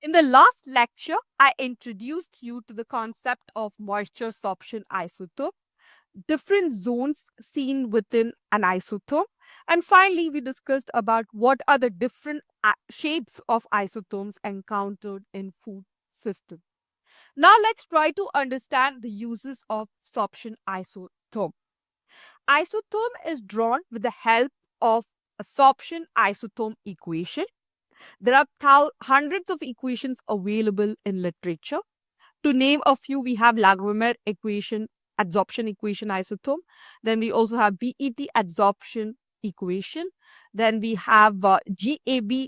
In the last lecture, I introduced you to the concept of moisture sorption isotherm, different zones seen within an isotherm, and finally we discussed about what are the different shapes of isotherms encountered in food system. Now let's try to understand the uses of sorption isotherm. Isotherm is drawn with the help of a sorption isotherm equation. There are hundreds of equations available in literature. To name a few, we have Lagrange equation, adsorption equation isotherm. Then we also have BET adsorption equation. Then we have GAB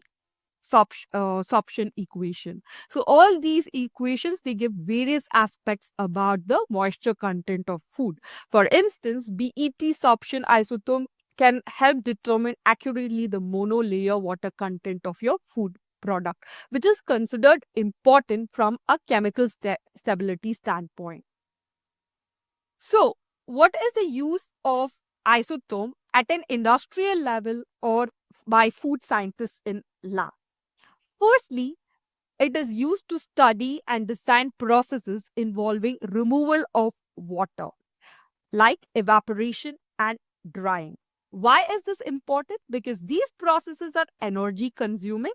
sorption equation. So all these equations, they give various aspects about the moisture content of food. For instance, BET sorption isotherm can help determine accurately the monolayer water content of your food product, which is considered important from a chemical stability standpoint. So, what is the use of isotherm at an industrial level or by food scientists in lab? Firstly, it is used to study and design processes involving removal of water, like evaporation and drying. Why is this important? Because these processes are energy consuming,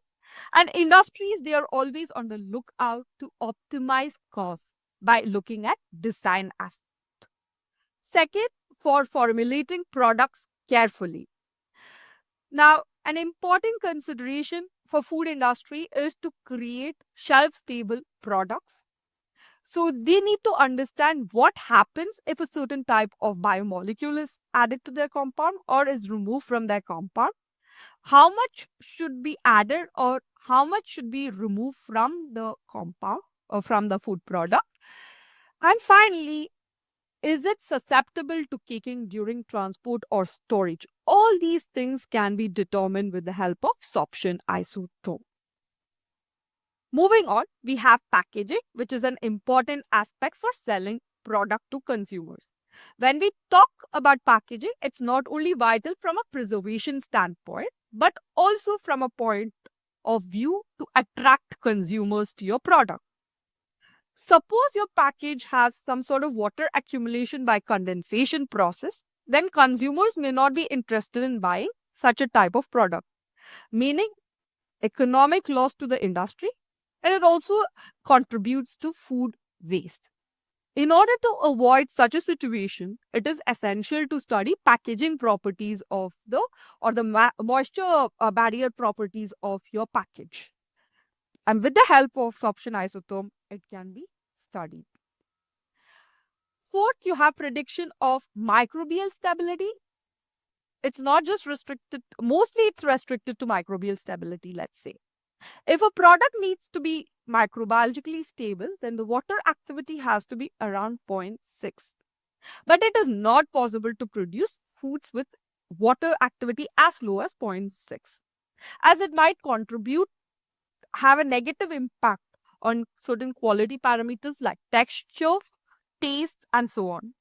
and industries, they are always on the lookout to optimize costs by looking at design aspects. Second, for formulating products carefully. Now, an important consideration for food industry is to create shelf stable products. So they need to understand what happens if a certain type of biomolecule is added to their compound or is removed from their compound. How much should be added or how much should be removed from the compound or from the food product. And finally, is it susceptible to kicking during transport or storage? All these things can be determined with the help of sorption isotherm. Moving on, we have packaging, which is an important aspect for selling product to consumers. When we talk about packaging, it's not only vital from a preservation standpoint, but also from a point of view to attract consumers to your product. Suppose your package has some sort of water accumulation by condensation process, then consumers may not be interested in buying such a type of product, meaning economic loss to the industry, and it also contributes to food waste. In order to avoid such a situation, it is essential to study packaging properties of the or the moisture barrier properties of your package. And with the help of sorption isotherm, it can be studied. Fourth, you have prediction of microbial stability. It's not just restricted, mostly it's restricted to microbial stability, let's say. If a product needs to be microbiologically stable, then the water activity has to be around 0.6. But it is not possible to produce foods with water activity as low as 0.6, as it might have a negative impact on certain quality parameters like texture, taste, and so on.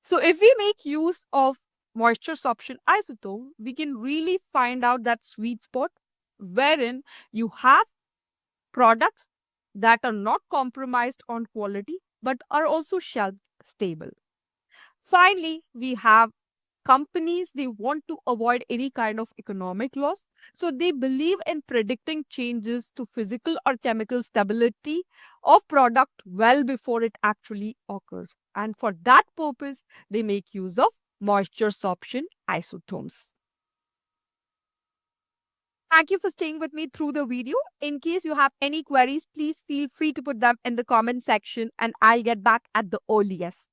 So if we make use of moisture sorption isotherm, we can really find out that sweet spot wherein you have products that are not compromised on quality but are also shelf stable. Finally, we have companies, they want to avoid any kind of economic loss. So they believe in predicting changes to physical or chemical stability of product well before it actually occurs. And for that purpose, they make use of moisture sorption isotherms. Thank you for staying with me through the video. In case you have any queries, please feel free to put them in the comment section and I'll get back at the earliest.